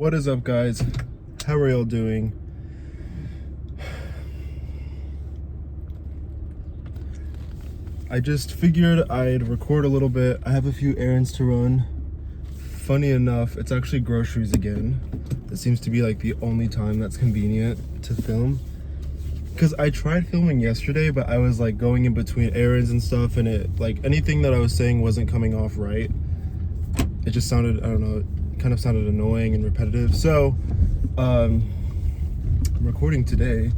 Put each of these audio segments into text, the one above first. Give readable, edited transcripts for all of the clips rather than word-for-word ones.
What is up, guys? How are y'all doing? I just figured I'd record a little bit. I have a few errands to run. Funny enough, it's actually groceries again. It seems to be like the only time that's convenient to film. Because I tried filming yesterday, but I was like going in between errands and stuff, and it like anything that I was saying wasn't coming off right. It just sounded, I don't know, it kind of sounded annoying and repetitive. So I'm recording today.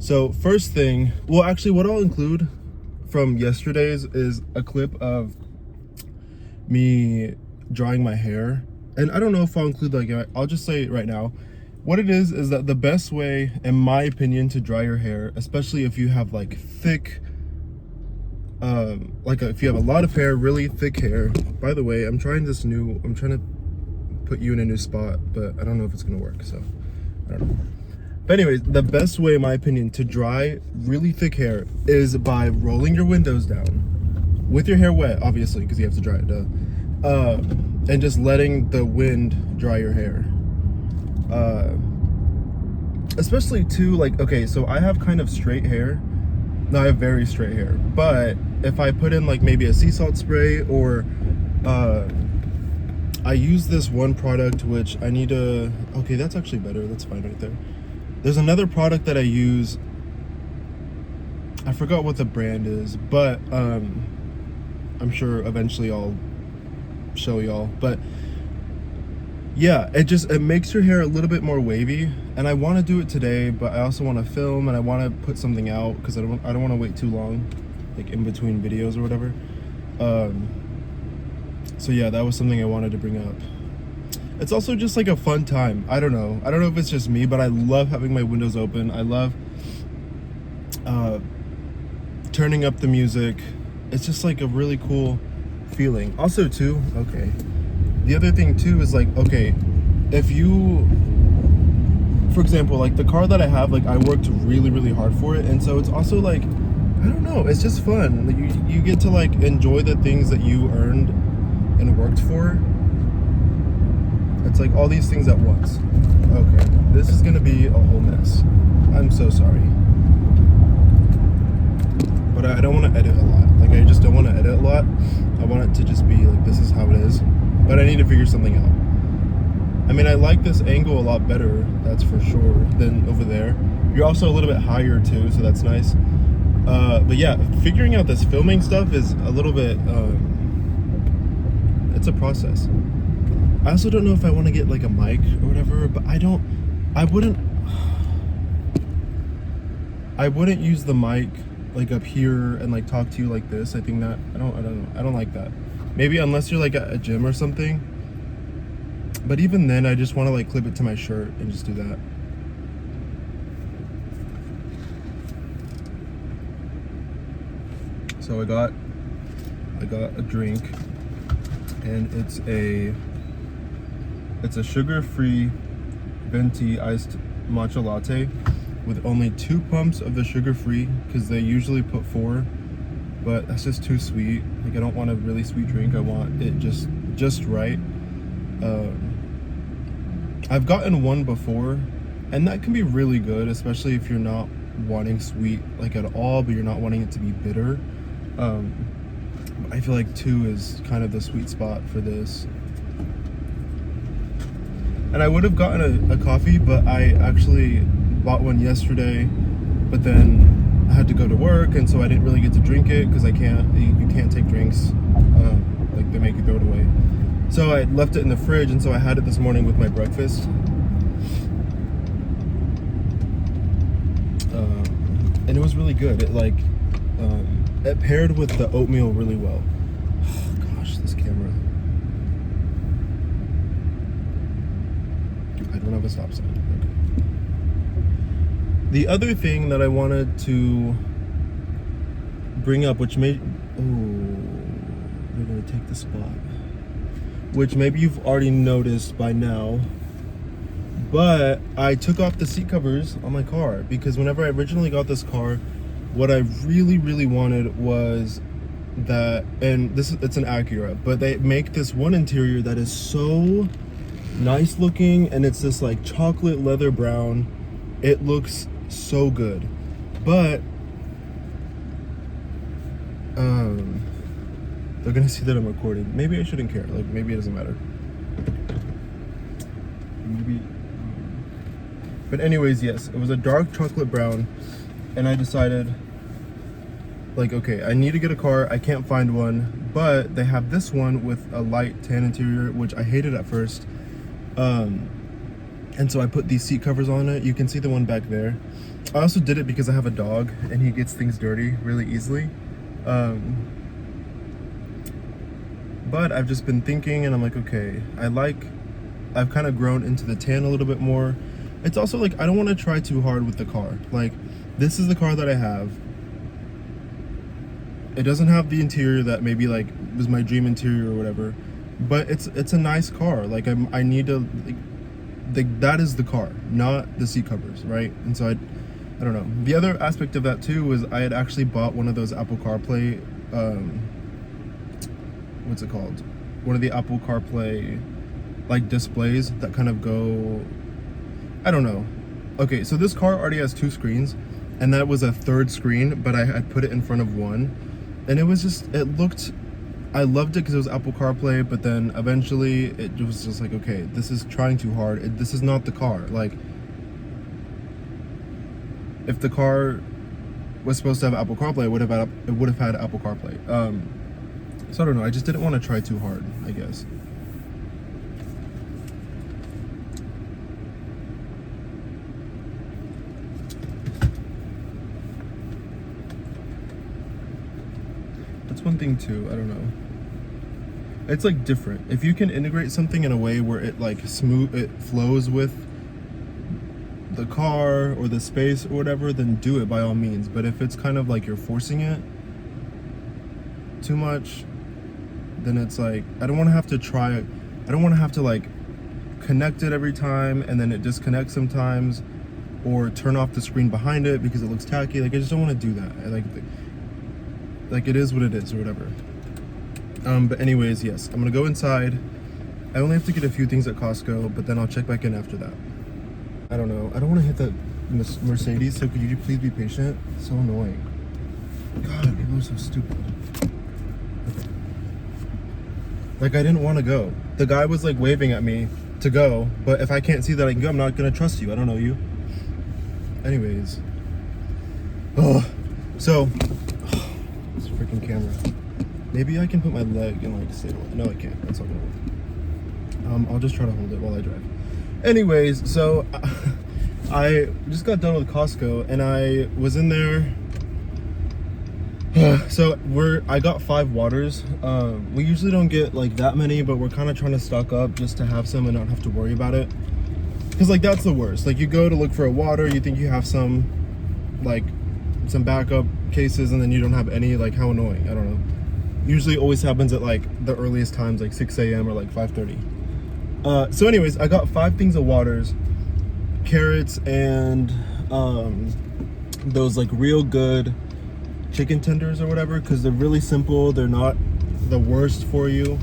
So first thing, well actually what I'll include from yesterday's is a clip of me drying my hair. And I don't know if I'll include, like, I'll just say it right now. What it is that the best way, in my opinion, to dry your hair, especially if you have like thick, if you have a lot of hair, really thick hair. By the way, I'm trying to put you in a new spot, but I don't know if it's gonna work, so I don't know. But anyways, the best way, in my opinion, to dry really thick hair is by rolling your windows down with your hair wet, obviously, because you have to dry it, and just letting the wind dry your hair. Especially too, like, okay, so I have kind of straight hair. No, I have very straight hair, but if I put in like maybe a sea salt spray, or I use this one product which I need to, okay, that's actually better, that's fine right there. There's another product that I use, I forgot what the brand is, but I'm sure eventually I'll show y'all. But yeah, it makes your hair a little bit more wavy, and I want to do it today, but I also want to film and I want to put something out because I don't want to wait too long, like in between videos or whatever. So yeah, that was something I wanted to bring up. It's also just like a fun time. I don't know if it's just me, but I love having my windows open. I love turning up the music. It's just like a really cool feeling. Also too, okay, the other thing too is like, okay, if you, for example, like the car that I have, like I worked really hard for it, and so it's also like, I don't know, it's just fun. Like you get to like enjoy the things that you earned and worked for. It's like all these things at once. Okay, this is gonna be a whole mess. I'm so sorry. But I don't want to edit a lot. Like, I just don't want to edit a lot. I want it to just be like, this is how it is. But I need to figure something out. I mean, I like this angle a lot better, that's for sure, than over there. You're also a little bit higher too, so that's nice. But yeah, figuring out this filming stuff is a little bit, it's a process. I also don't know if I want to get like a mic or whatever, but I wouldn't use the mic like up here and like talk to you like this. I think that I don't like that. Maybe unless you're like at a gym or something, but even then I just want to like clip it to my shirt and just do that. So I got a drink, and it's a sugar-free venti iced matcha latte with only 2 pumps of the sugar-free, because they usually put 4, but that's just too sweet. Like, I don't want a really sweet drink. I want it just right. I've gotten one before, and that can be really good, especially if you're not wanting sweet like at all, but you're not wanting it to be bitter. I feel like 2 is kind of the sweet spot for this. And I would have gotten a coffee, but I actually bought one yesterday, but then I had to go to work, and so I didn't really get to drink it because you can't take drinks, like they make you throw it away. So I left it in the fridge, and so I had it this morning with my breakfast. And it was really good. It paired with the oatmeal really well. Oh gosh, this camera. I don't have a stop sign. Okay. The other thing that I wanted to bring up, which we're gonna take the spot, which maybe you've already noticed by now, but I took off the seat covers on my car because whenever I originally got this car, what I really wanted was that, and it's an Acura, but they make this one interior that is so nice looking, and it's this like chocolate leather brown. It looks so good, but they're gonna see that I'm recording. Maybe I shouldn't care. Like, maybe it doesn't matter. Maybe. But anyways, yes, it was a dark chocolate brown, and I decided, like, okay, I need to get a car. I can't find one, but they have this one with a light tan interior, which I hated at first. And so I put these seat covers on it. You can see the one back there. I also did it because I have a dog, and he gets things dirty really easily. But I've just been thinking, and I'm like, okay, I've kind of grown into the tan a little bit more. It's also like, I don't want to try too hard with the car. Like, this is the car that I have. It doesn't have the interior that maybe like was my dream interior or whatever, but it's a nice car. Like, I need to, like, that is the car, not the seat covers, right? And so I don't know. The other aspect of that too was I had actually bought one of those Apple CarPlay, what's it called? One of the Apple CarPlay like displays that kind of go, I don't know. Okay, so this car already has 2 screens, and that was a 3rd screen, but I had put it in front of one, and it was just, I loved it because it was Apple CarPlay, but then eventually it was just like, okay, this is trying too hard. This is not the car. Like, if the car was supposed to have Apple CarPlay, it would have had Apple CarPlay. So I don't know. I just didn't want to try too hard, I guess. That's one thing too. I don't know. It's like different. If you can integrate something in a way where it like it flows with the car or the space or whatever, then do it by all means. But if it's kind of like you're forcing it too much, then it's like, I don't want to have to try it. I don't want to have to like connect it every time and then it disconnects sometimes, or turn off the screen behind it because it looks tacky. Like, I just don't want to do that. Like it is what it is or whatever. But anyways, yes, I'm gonna go inside. I only have to get a few things at Costco, but then I'll check back in after that. I don't know. I don't want to hit that Mercedes, so could you please be patient? It's so annoying. God, people are so stupid. Okay. Like, I didn't want to go. The guy was like waving at me to go, but if I can't see that I can go, I'm not gonna trust you. I don't know you. Anyways. Oh, so, this freaking camera. Maybe I can put my leg and like stay. No, I can't. That's not gonna work. I'll just try to hold it while I drive. Anyways, so I just got done with Costco and I was in there. So I got 5 waters. We usually don't get like that many, but we're kind of trying to stock up just to have some and not have to worry about it. Cause like that's the worst. Like, you go to look for a water, you think you have some backup cases, and then you don't have any. Like, how annoying. I don't know. Usually always happens at like the earliest times, like 6 a.m. or like 5:30. So anyways, I got 5 things of waters, carrots, and those like real good chicken tenders or whatever, because they're really simple. They're not the worst for you.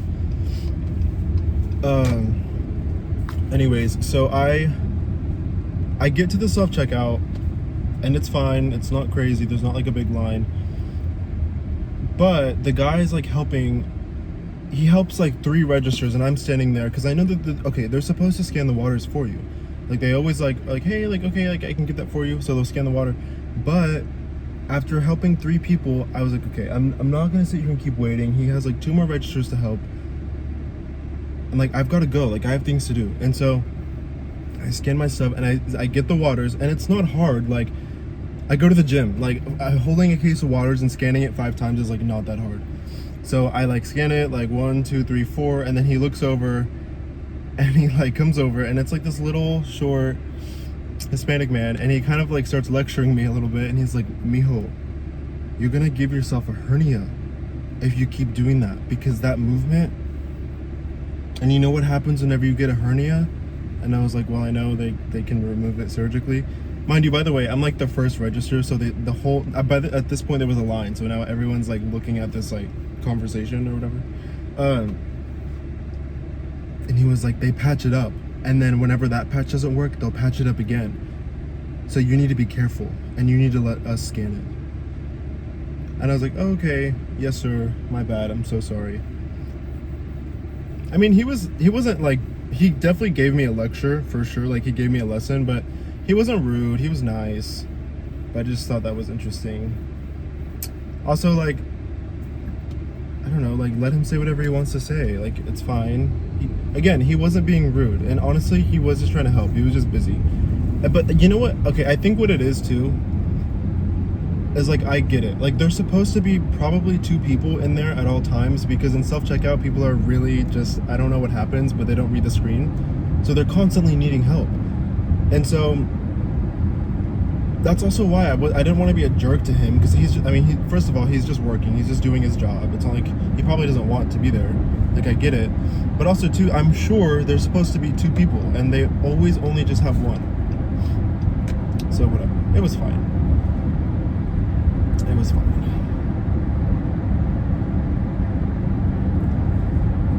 Anyways, so I get to the self-checkout and it's fine. It's not crazy. There's not like a big line. But the guy is like helping. He helps like 3 registers, and I'm standing there because I know that okay, they're supposed to scan the waters for you. Like, they always like hey, like, okay, like I can get that for you. So they'll scan the water. But after helping 3 people, I was like, okay, I'm not gonna sit here and keep waiting. He has like 2 more registers to help. And like, I've got to go. Like, I have things to do. And so I scan my stuff and I get the waters, and it's not hard. Like, I go to the gym. Like, holding a case of waters and scanning it 5 times is like not that hard. So I like scan it like 1, 2, 3, 4, and then he looks over and he like comes over, and it's like this little short Hispanic man, and he kind of like starts lecturing me a little bit, and he's like, mijo, you're gonna give yourself a hernia if you keep doing that, because that movement, and you know what happens whenever you get a hernia? And I was like, well, I know they can remove it surgically. Mind you, by the way, I'm like the first register, so the whole at this point there was a line, so now everyone's like looking at this like conversation or whatever. And he was like, they patch it up. and then whenever that patch doesn't work, they'll patch it up again. So you need to be careful, and you need to let us scan it. And I was like, oh, okay, yes sir, my bad, I'm so sorry. I mean, he wasn't like, he definitely gave me a lecture for sure, like he gave me a lesson, but he wasn't rude, he was nice. But I just thought that was interesting. Also, like, I don't know, like, let him say whatever he wants to say, like, it's fine. Again, he wasn't being rude, and honestly, he was just trying to help, he was just busy. But you know what, okay, I think what it is too is, like, I get it, like, there's supposed to be probably 2 people in there at all times, because in self-checkout people are really just, I don't know what happens, but they don't read the screen, so they're constantly needing help. And so that's also why I didn't want to be a jerk to him, because first of all, he's just working, he's just doing his job. It's not like he probably doesn't want to be there, like, I get it. But also too, I'm sure there's supposed to be 2 people, and they always only just have 1. So whatever, it was fine. It was fine.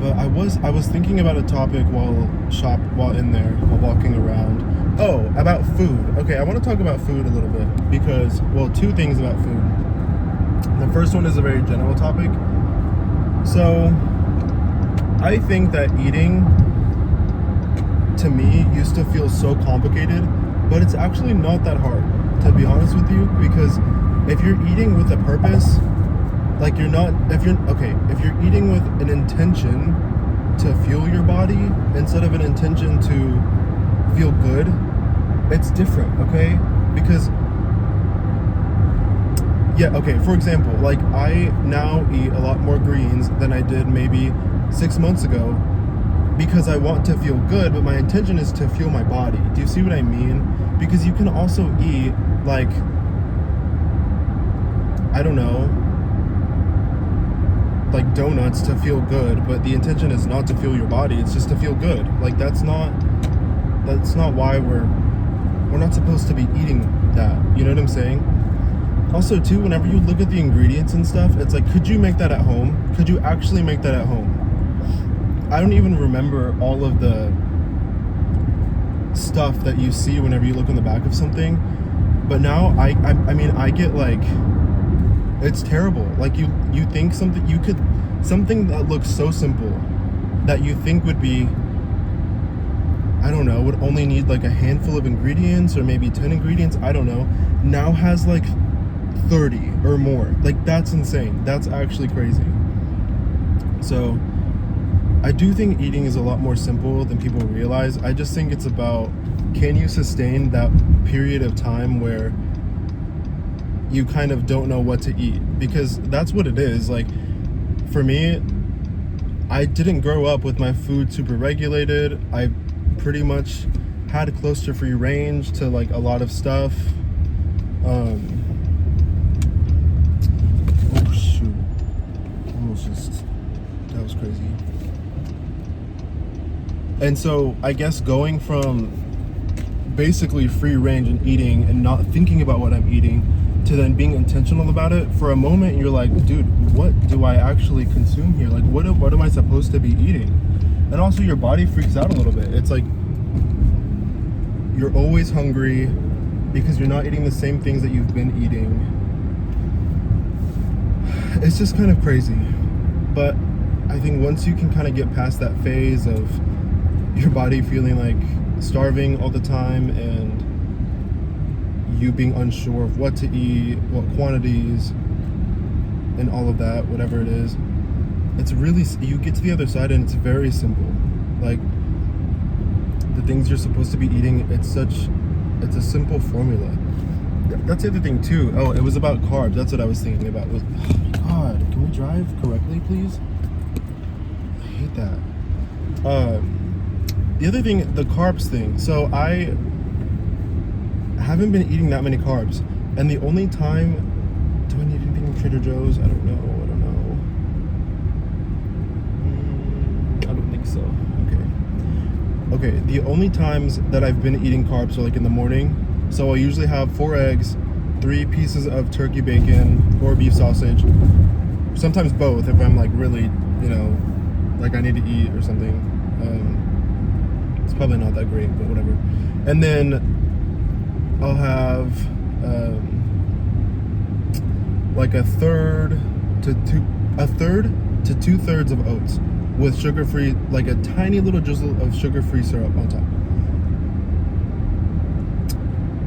But I was thinking about a topic while in there, while walking around. Oh, about food. Okay, I want to talk about food a little bit, because, well, 2 things about food. The first one is a very general topic. So, I think that eating, to me, used to feel so complicated, but it's actually not that hard, to be honest with you, because if you're eating with a purpose, like, if you're eating with an intention to fuel your body instead of an intention to feel good, it's different, okay? Because, yeah, okay, for example, like, I now eat a lot more greens than I did maybe 6 months ago, because I want to feel good, but my intention is to fuel my body. Do you see what I mean? Because you can also eat, like, I don't know, like donuts to feel good, but the intention is not to fuel your body, it's just to feel good. Like, that's not why we're not supposed to be eating that, you know what I'm saying? Also too, whenever you look at the ingredients and stuff, it's like, could you make that at home? Could you actually make that at home? I don't even remember all of the stuff that you see whenever you look on the back of something, but now I mean, I get, like, it's terrible. Like, you think something that looks so simple that you think would be, I don't know, would only need like a handful of ingredients or maybe 10 ingredients, I don't know, now has like 30 or more. Like, that's insane. That's actually crazy. So I do think eating is a lot more simple than people realize. I just think it's about, can you sustain that period of time where you kind of don't know what to eat? Because that's what it is. Like, for me, I didn't grow up with my food super regulated. I pretty much had close to free range to like a lot of stuff. Oh shoot, that was crazy. And so I guess going from basically free range and eating and not thinking about what I'm eating to then being intentional about it, for a moment you're like, dude, what do I actually consume here? Like, what am I supposed to be eating? And also your body freaks out a little bit. It's like you're always hungry because you're not eating the same things that you've been eating. It's just kind of crazy. But I think once you can kind of get past that phase of your body feeling like starving all the time and you being unsure of what to eat, what quantities, and all of that, whatever it is, it's really, you get to the other side and it's very simple. Like, the things you're supposed to be eating, it's a simple formula. That's the other thing too. Oh, it was about carbs. That's what I was thinking about. Oh my god, can we drive correctly, please? I hate that. The other thing, the carbs thing. So I haven't been eating that many carbs, and the only time, do I need anything from Trader Joe's? I don't know. I don't think so. Okay, the only times that I've been eating carbs are like in the morning. So I usually have 4 eggs, 3 pieces of turkey bacon or beef sausage, sometimes both if I'm like really, you know, like I need to eat or something. probably not that great, but whatever. And then I'll have like a third to 2/3 of oats with sugar-free, like a tiny little drizzle of sugar-free syrup on top.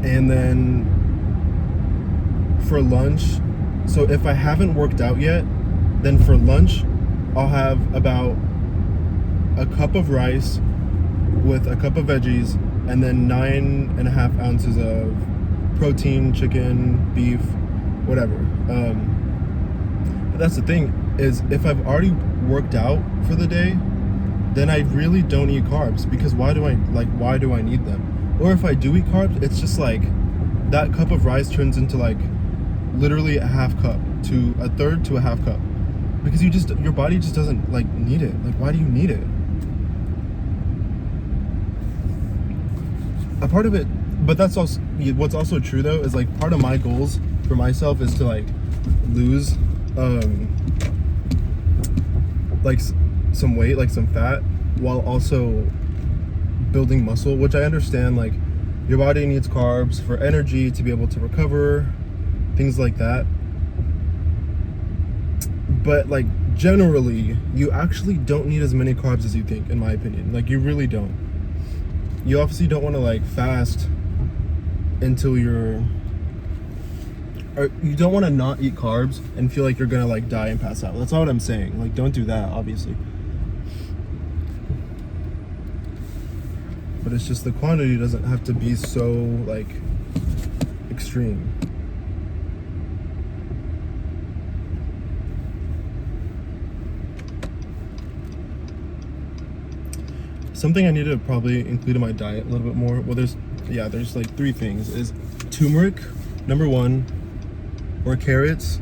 And then for lunch, so if I haven't worked out yet, then for lunch I'll have about a cup of rice with a cup of veggies, and then 9.5 ounces of protein, chicken, beef, whatever. But that's the thing, is if I've already worked out for the day, then I really don't eat carbs, because why do I need them? Or if I do eat carbs, it's just like that cup of rice turns into like literally a half cup to a third to a half cup, because your body just doesn't like need it. Like, why do you need it? A part of it, but that's also what's also true though, is like part of my goals for myself is to like lose like some weight, like some fat, while also building muscle, which I understand, like your body needs carbs for energy to be able to recover, things like that. But like generally, you actually don't need as many carbs as you think, in my opinion. Like, you really don't. You obviously don't want to like fast until you don't want to not eat carbs and feel like you're gonna like die and pass out. That's not what I'm saying. Like, don't do that, obviously. But it's just the quantity doesn't have to be so like extreme. Something I need to probably include in my diet a little bit more. Well, there's like 3 things. Is turmeric, number 1, or carrots.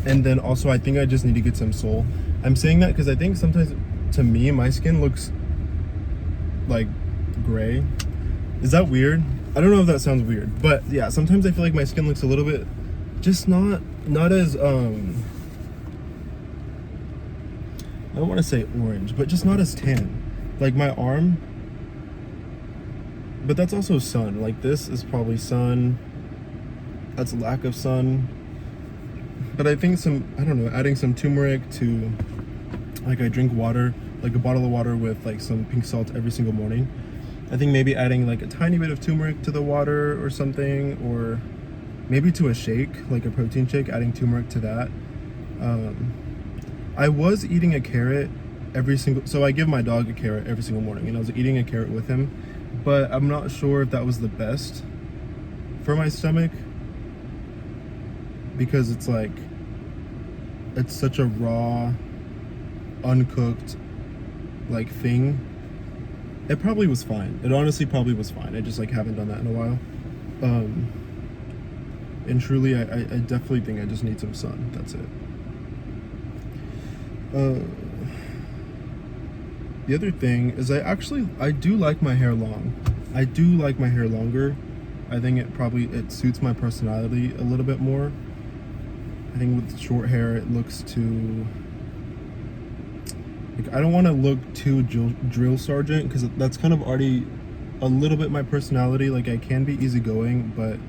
And then also I think I just need to get some sole. I'm saying that because I think sometimes, to me, my skin looks like gray. Is that weird? I don't know if that sounds weird, but yeah, sometimes I feel like my skin looks a little bit just not as I don't want to say orange, but just not as tan. Like my arm, but that's also sun. Like, this is probably sun, that's lack of sun. But I think I don't know, adding some turmeric to, like, I drink water, like a bottle of water with like some pink salt every single morning. I think maybe adding like a tiny bit of turmeric to the water or something, or maybe to a shake, like a protein shake, adding turmeric to that. I was eating a carrot so I give my dog a carrot every single morning, and I was eating a carrot with him, but I'm not sure if that was the best for my stomach, because it's like, it's such a raw, uncooked like thing. It probably was fine. It honestly probably was fine. I just like haven't done that in a while. And truly, I definitely think I just need some sun. That's it. The other thing is I do like my hair long. I do like my hair longer. I think it suits my personality a little bit more. I think with short hair, it looks too, like, I don't want to look too drill sergeant, because that's kind of already a little bit my personality. Like, I can be easygoing, but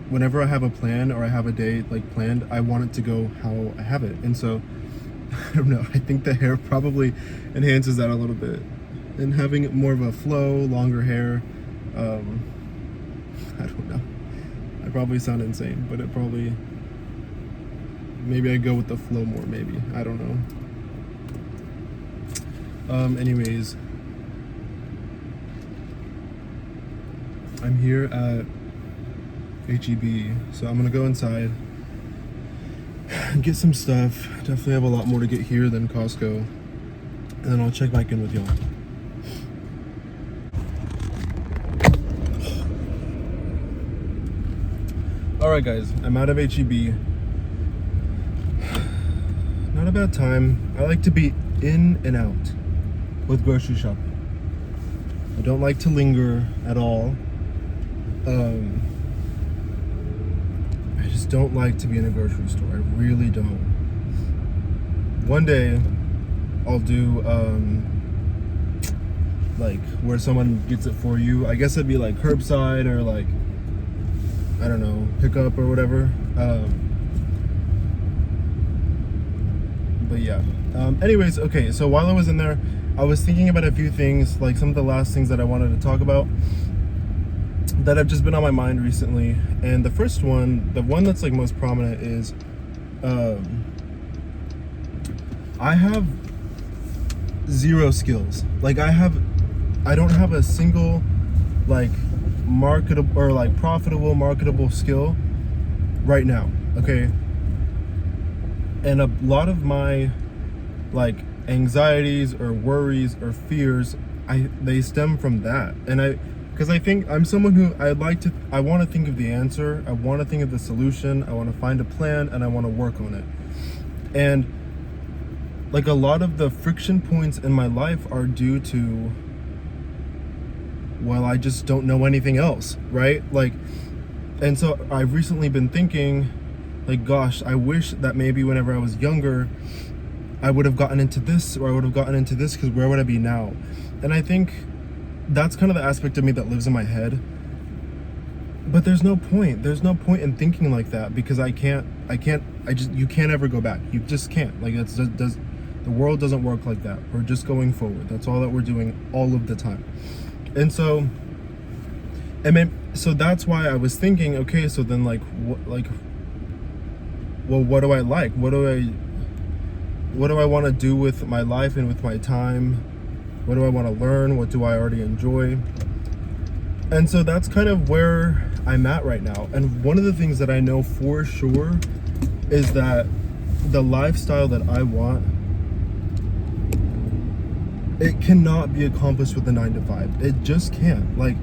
whenever I have a plan or I have a day like planned, I want it to go how I have it. And so I don't know, I think the hair probably enhances that a little bit, and having more of a flow, longer hair, I don't know, I probably sound insane, but maybe I go with the flow more, maybe, I don't know. Anyways, I'm here at HEB, so I'm gonna go inside and get some stuff. Definitely have a lot more to get here than Costco, and then I'll check back in with y'all. Alright guys, I'm out of HEB. Not a bad time. I like to be in and out with grocery shopping. I don't like to linger at all. I just don't like to be in a grocery store. I really don't. One day I'll do like where someone gets it for you. I guess it'd be like curbside or like, I don't know, pickup or whatever. But yeah. Anyways, okay, so while I was in there, I was thinking about a few things, like some of the last things that I wanted to talk about that have just been on my mind recently. And the first one, the one that's like most prominent is I have zero skills. Like I don't have a single like marketable or like profitable marketable skill right now, okay? And a lot of my like anxieties or worries or fears, they stem from that. And because I think I'm someone who I want to think of the answer, I want to think of the solution, I want to find a plan, and I want to work on it. And like a lot of the friction points in my life are due to, well, I just don't know anything else, right? Like, and so I've recently been thinking, like, gosh, I wish that maybe whenever I was younger, I would have gotten into this, or I would have gotten into this, because where would I be now? And I think that's kind of the aspect of me that lives in my head. But there's no point in thinking like that, because you can't ever go back. You just can't. Like, the world doesn't work like that. We're just going forward. That's all that we're doing all of the time. And so, so that's why I was thinking, okay, so then well, what do I like? What do I want to do with my life and with my time? What do I want to learn? What do I already enjoy? And so that's kind of where I'm at right now. And one of the things that I know for sure is that the lifestyle that I want, it cannot be accomplished with a 9-to-5. It just can't. Like,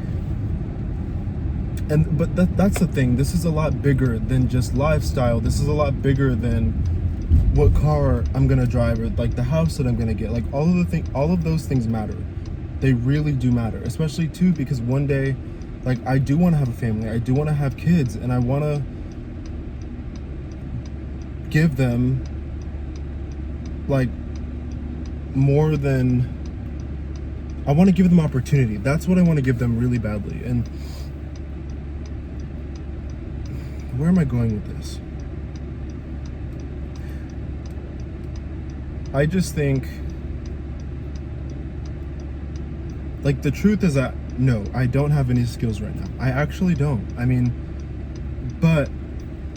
but that's the thing. This is a lot bigger than just lifestyle. This is a lot bigger than what car I'm gonna drive, or like the house that I'm gonna get. Like all of those things matter. They really do matter, especially too because one day, like, I do want to have a family. I do want to have kids, and I want to give them like more than I want to give them opportunity. That's what I want to give them really badly. And where am I going with this? I just think, like, the truth is that no, I don't have any skills right now. I actually don't. I mean, but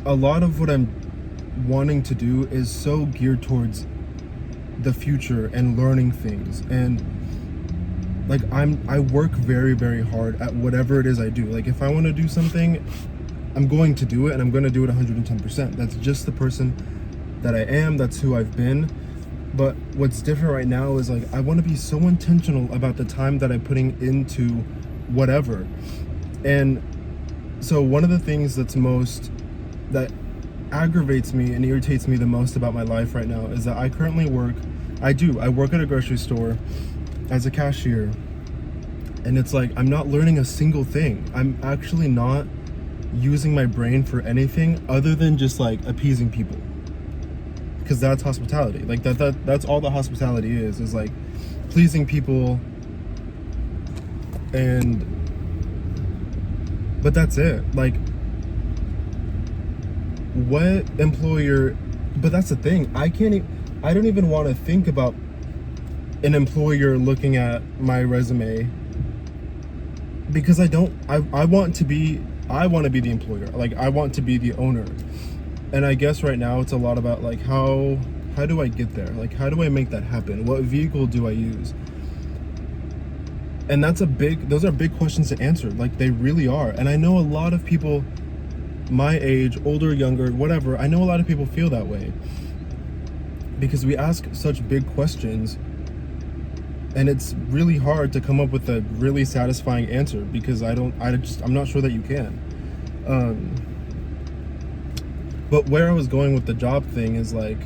a lot of what I'm wanting to do is so geared towards the future and learning things. And like, I work very, very hard at whatever it is I do. Like, if I want to do something, I'm going to do it, and I'm going to do it 110%. That's just the person that I am. That's who I've been. But what's different right now is, like, I want to be so intentional about the time that I'm putting into whatever. And so one of the things that aggravates me and irritates me the most about my life right now is that I currently work at a grocery store as a cashier. And it's like, I'm not learning a single thing. I'm actually not using my brain for anything other than just like appeasing people. Because that's hospitality. Like that's all the hospitality is like pleasing people. But that's it. Like, what employer? But that's the thing. I don't even want to think about an employer looking at my resume, because I want to be the employer. Like, I want to be the owner. And I guess right now it's a lot about like how do I get there? Like, how do I make that happen? What vehicle do I use? And those are big questions to answer. Like, they really are. And I know a lot of people my age, older, younger, whatever, I know a lot of people feel that way because we ask such big questions, and it's really hard to come up with a really satisfying answer, because I'm not sure that you can. But where I was going with the job thing is like,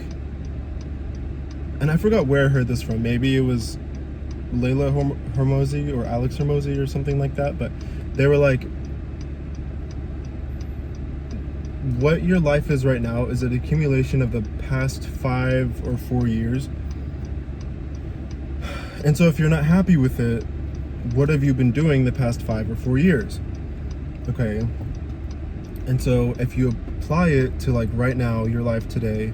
and I forgot where I heard this from. Maybe it was Layla Hormozi or Alex Hormozi or something like that. But they were like, what your life is right now is an accumulation of the past 5 or 4 years. And so if you're not happy with it, what have you been doing the past 5 or 4 years? Okay. And so if you apply it to like right now, your life today,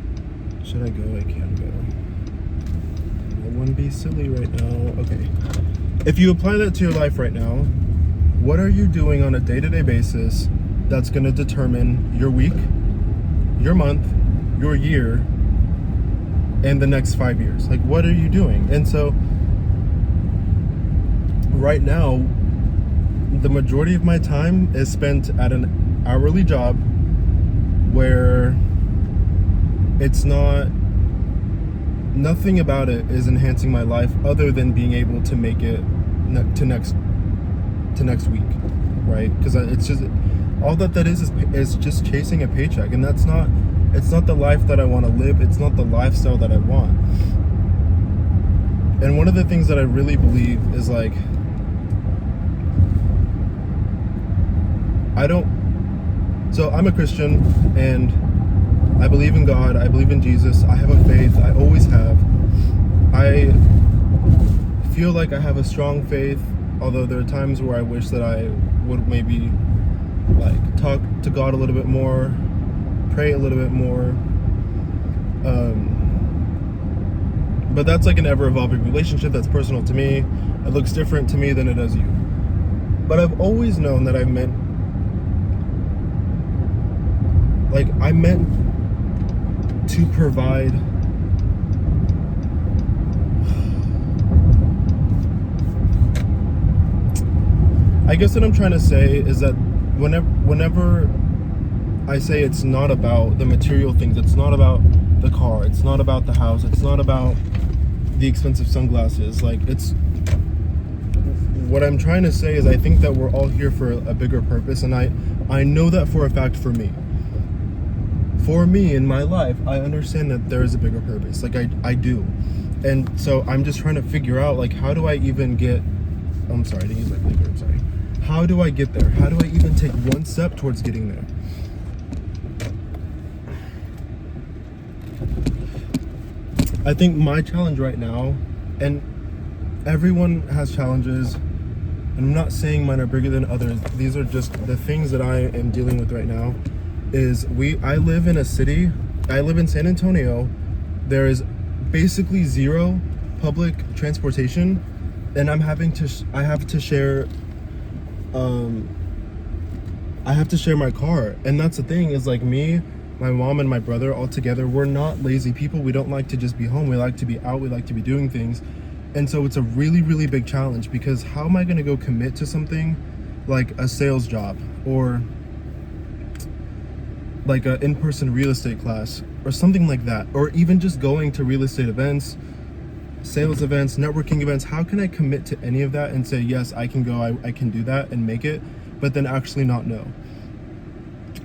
should I go? I can go. I wouldn't be silly right now. Okay. If you apply that to your life right now, what are you doing on a day-to-day basis that's going to determine your week, your month, your year, and the next 5 years? Like, what are you doing? And so right now, the majority of my time is spent at an hourly job where it's nothing about it is enhancing my life other than being able to make it to next week, right? Because it's just all that is just chasing a paycheck, and it's not the life that I want to live. It's not the lifestyle that I want. And one of the things that I really believe is like, so I'm a Christian and I believe in God, I believe in Jesus, I have a faith, I always have. I feel like I have a strong faith, although there are times where I wish that I would maybe like talk to God a little bit more, pray a little bit more. But that's like an ever-evolving relationship that's personal to me. It looks different to me than it does you. But I've always known that I meant to provide I guess what I'm trying to say is that whenever I say it's not about the material things, it's not about the car, it's not about the house, it's not about the expensive sunglasses, like it's what I'm trying to say is I think that we're all here for a bigger purpose, and I know that for a fact for me. For me in my life, I understand that there is a bigger purpose. Like I do. And so I'm just trying to figure out like how do I even get I'm sorry, I didn't use my blinker, I'm sorry. How do I get there? How do I even take one step towards getting there? I think my challenge right now, and everyone has challenges, and I'm not saying mine are bigger than others. These are just the things that I am dealing with right now. I live in a city. I live in San Antonio. There is basically zero public transportation, and I have to share my car. And that's the thing is like me, my mom and my brother all together, we're not lazy people. We don't like to just be home. We like to be out. We like to be doing things. And so it's a really, really big challenge because how am I going to go commit to something like a sales job or like an in-person real estate class or something like that, or even just going to real estate events, sales events, networking events? How can I commit to any of that and say, yes, I can go, I can do that and make it, but then actually not know?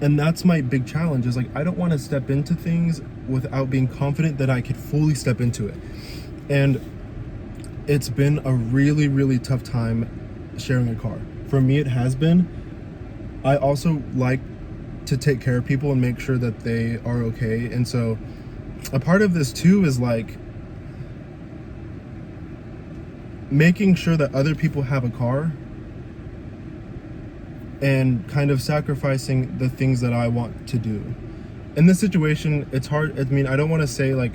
And that's my big challenge is like, I don't want to step into things without being confident that I could fully step into it. And it's been a really, really tough time sharing a car. For me, it has been. I also like to take care of people and make sure that they are okay. And so a part of this too is like making sure that other people have a car and kind of sacrificing the things that I want to do. In this situation, it's hard. I mean, I don't want to say like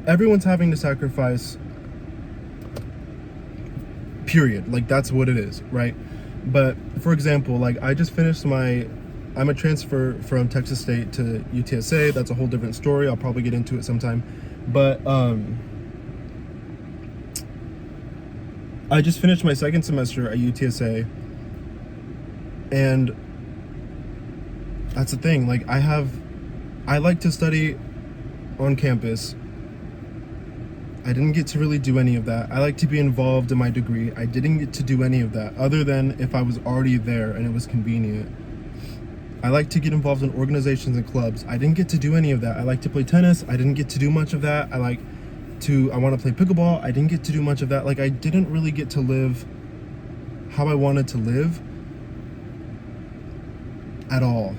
everyone's having to sacrifice, period. Like that's what it is, right? But for example, like I just finished I'm a transfer from Texas State to UTSA. That's a whole different story. I'll probably get into it sometime. But I just finished my second semester at UTSA. And that's the thing. Like I like to study on campus. I didn't get to really do any of that. I like to be involved in my degree. I didn't get to do any of that other than if I was already there and it was convenient. I like to get involved in organizations and clubs. I didn't get to do any of that. I like to play tennis. I didn't get to do much of that. I want to play pickleball. I didn't get to do much of that. Like I didn't really get to live how I wanted to live at all.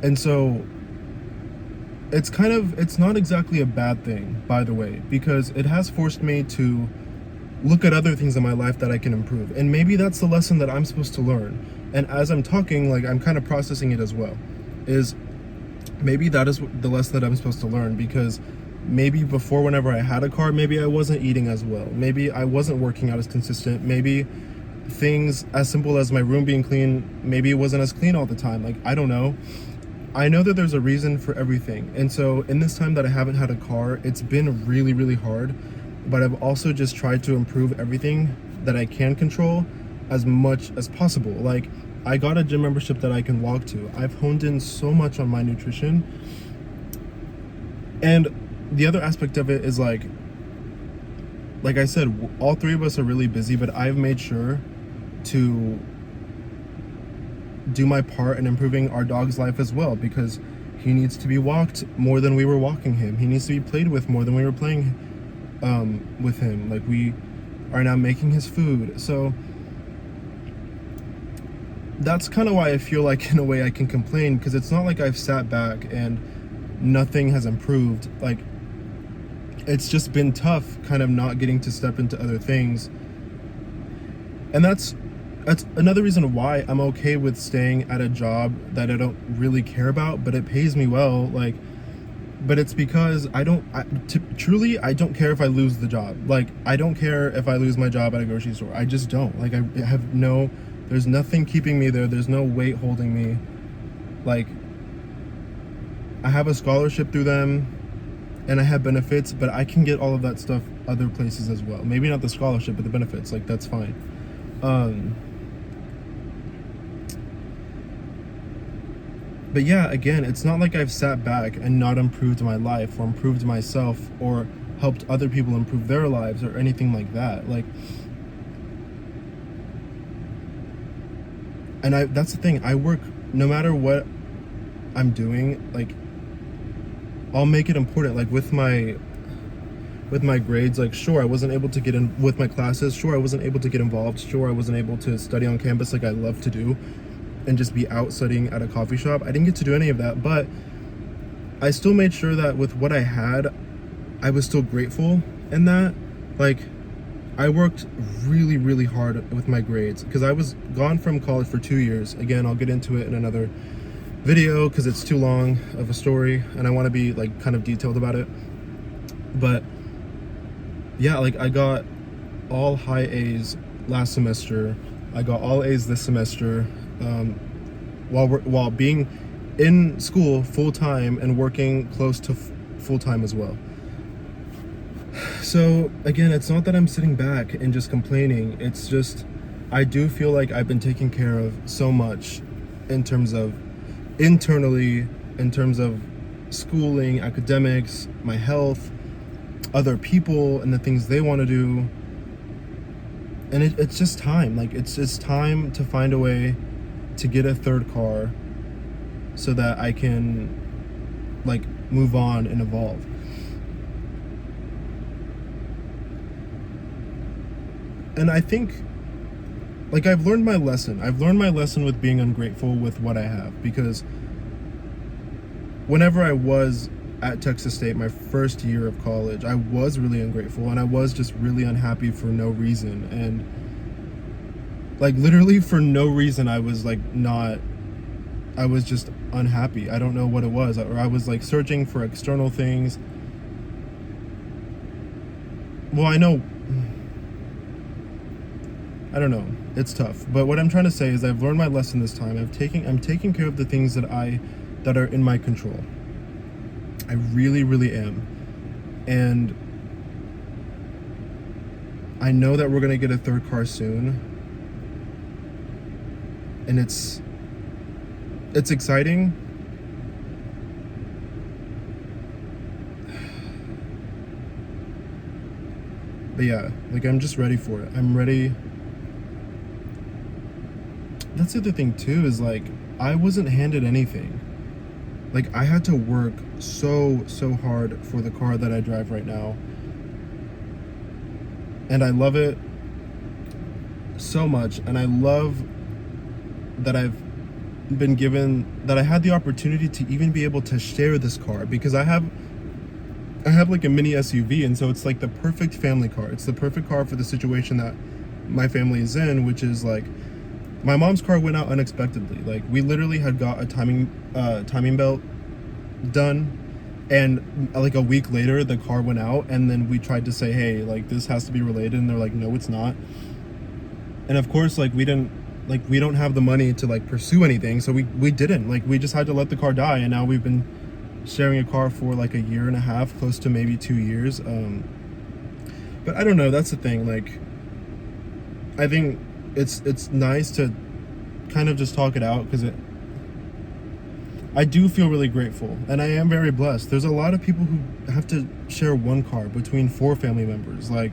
And so it's not exactly a bad thing, by the way, because it has forced me to look at other things in my life that I can improve. And maybe that's the lesson that I'm supposed to learn. And as I'm talking, like, I'm kind of processing it as well. Is maybe that is the lesson that I'm supposed to learn, because maybe before, whenever I had a car, maybe I wasn't eating as well. Maybe I wasn't working out as consistent. Maybe things as simple as my room being clean, maybe it wasn't as clean all the time. Like, I don't know. I know that there's a reason for everything. And so in this time that I haven't had a car, it's been really, really hard. But I've also just tried to improve everything that I can control as much as possible. Like, I got a gym membership that I can walk to. I've honed in so much on my nutrition. And the other aspect of it is like I said, all three of us are really busy, but I've made sure to do my part in improving our dog's life as well, because he needs to be walked more than we were walking him. He needs to be played with more than we were playing with him. Like, we are now making his food. So that's kind of why I feel like, in a way, I can complain, because it's not like I've sat back and nothing has improved. Like, it's just been tough kind of not getting to step into other things. And that's another reason why I'm okay with staying at a job that I don't really care about, but it pays me well. Like, but it's because truly, I don't care if I lose the job. Like, I don't care if I lose my job at a grocery store. I just don't. Like, there's nothing keeping me there. There's no weight holding me. Like, I have a scholarship through them and I have benefits, but I can get all of that stuff other places as well. Maybe not the scholarship, but the benefits. Like, that's fine. But yeah, again, it's not like I've sat back and not improved my life or improved myself or helped other people improve their lives or anything like that. Like, and that's the thing, I work, no matter what I'm doing, like, I'll make it important. Like, with my grades, like, sure, I wasn't able to get in with my classes. Sure, I wasn't able to get involved. Sure, I wasn't able to study on campus like I love to do and just be out studying at a coffee shop. I didn't get to do any of that, but I still made sure that with what I had, I was still grateful in that. Like, I worked really, really hard with my grades because I was gone from college for 2 years. Again, I'll get into it in another video because it's too long of a story and I want to be, like, kind of detailed about it. But yeah, like, I got all high A's last semester. I got all A's this semester, while being in school full-time and working close to full-time as well. So again, it's not that I'm sitting back and just complaining. It's just, I do feel like I've been taken care of so much in terms of internally, in terms of schooling, academics, my health, other people and the things they want to do. And it's just time. Like, it's just time to find a way to get a third car so that I can, like, move on and evolve. And I think, like, I've learned my lesson. I've learned my lesson with being ungrateful with what I have, because whenever I was at Texas State, my first year of college, I was really ungrateful and I was just really unhappy for no reason. And, like, literally for no reason, I was just unhappy. I don't know what it was. Or I was, like, searching for external things. Well, I don't know. It's tough. But what I'm trying to say is I've learned my lesson this time. I'm taking care of the things that are in my control. I really, really am. And I know that we're going to get a third car soon. And it's exciting. But yeah, like, I'm just ready for it. I'm ready. That's the other thing too, is, like, I wasn't handed anything. Like, I had to work so hard for the car that I drive right now. And I love it so much. And I love that I had the opportunity to even be able to share this car, because I I have like a mini SUV, and so it's like the perfect family car. It's the perfect car for the situation that my family is in, which is like my mom's car went out unexpectedly. Like we literally had got a timing belt done, and like a week later the car went out, and then we tried to say, hey, like this has to be related, and they're like, no, it's not. And of course, like we don't have the money to like pursue anything, so we didn't, like we just had to let the car die, and now we've been sharing a car for like a year and a half, close to maybe 2 years. But I don't know, that's the thing. Like I think it's nice to kind of just talk it out, because I do feel really grateful, and I am very blessed. There's a lot of people who have to share one car between 4 family members, like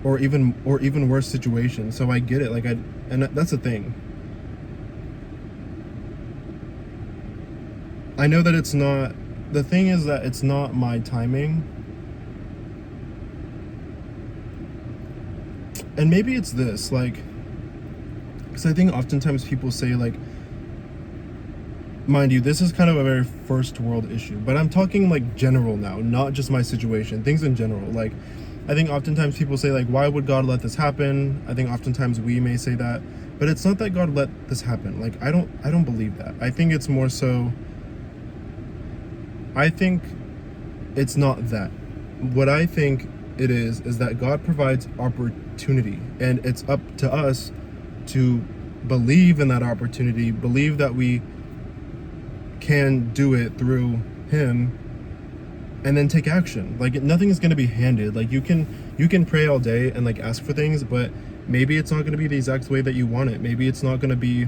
or even worse situations. So I get it. Like and that's the thing. I know that it's not, the thing is that it's not my timing. And maybe it's this, like, because I think oftentimes people say, like, mind you, this is kind of a very first world issue, but I'm talking like general now, not just my situation, things in general. Like, I think oftentimes people say, like, why would God let this happen? I think oftentimes we may say that, but it's not that God let this happen. Like, I don't believe that. I think it's more so, I think it's not that. What I think it is that God provides opportunity, and it's up to us to believe in that opportunity, believe that we can do it through Him, and then take action. Like, nothing is going to be handed. Like, you can pray all day and like ask for things, but maybe it's not going to be the exact way that you want it. Maybe it's not going to be,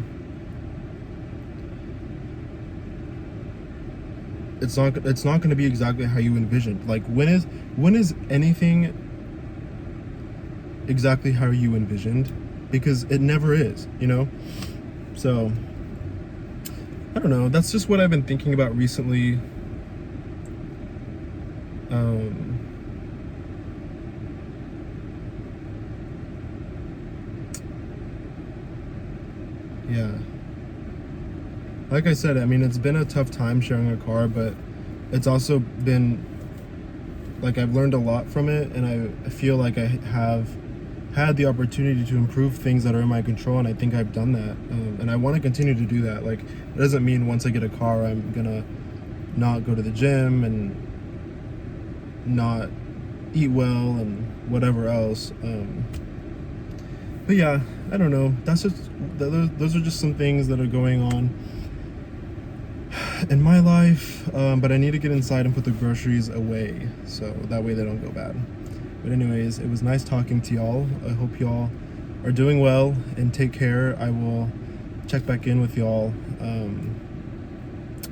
it's not going to be exactly how you envisioned. Like, when is anything exactly how you envisioned? Because it never is, you know? So I don't know, that's just what I've been thinking about recently. Yeah, like I said, I mean, it's been a tough time sharing a car, but it's also been like, I've learned a lot from it, and I feel like I have had the opportunity to improve things that are in my control, and I think I've done that, and I want to continue to do that. Like, it doesn't mean once I get a car I'm gonna not go to the gym and not eat well and whatever else. But yeah, I don't know, that's just, those are just some things that are going on in my life. But I need to get inside and put the groceries away, so that way they don't go bad. But anyways, it was nice talking to y'all. I hope y'all are doing well, and take care. I will check back in with y'all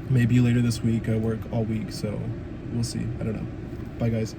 maybe later this week. I work all week, so we'll see. I don't know. Bye guys.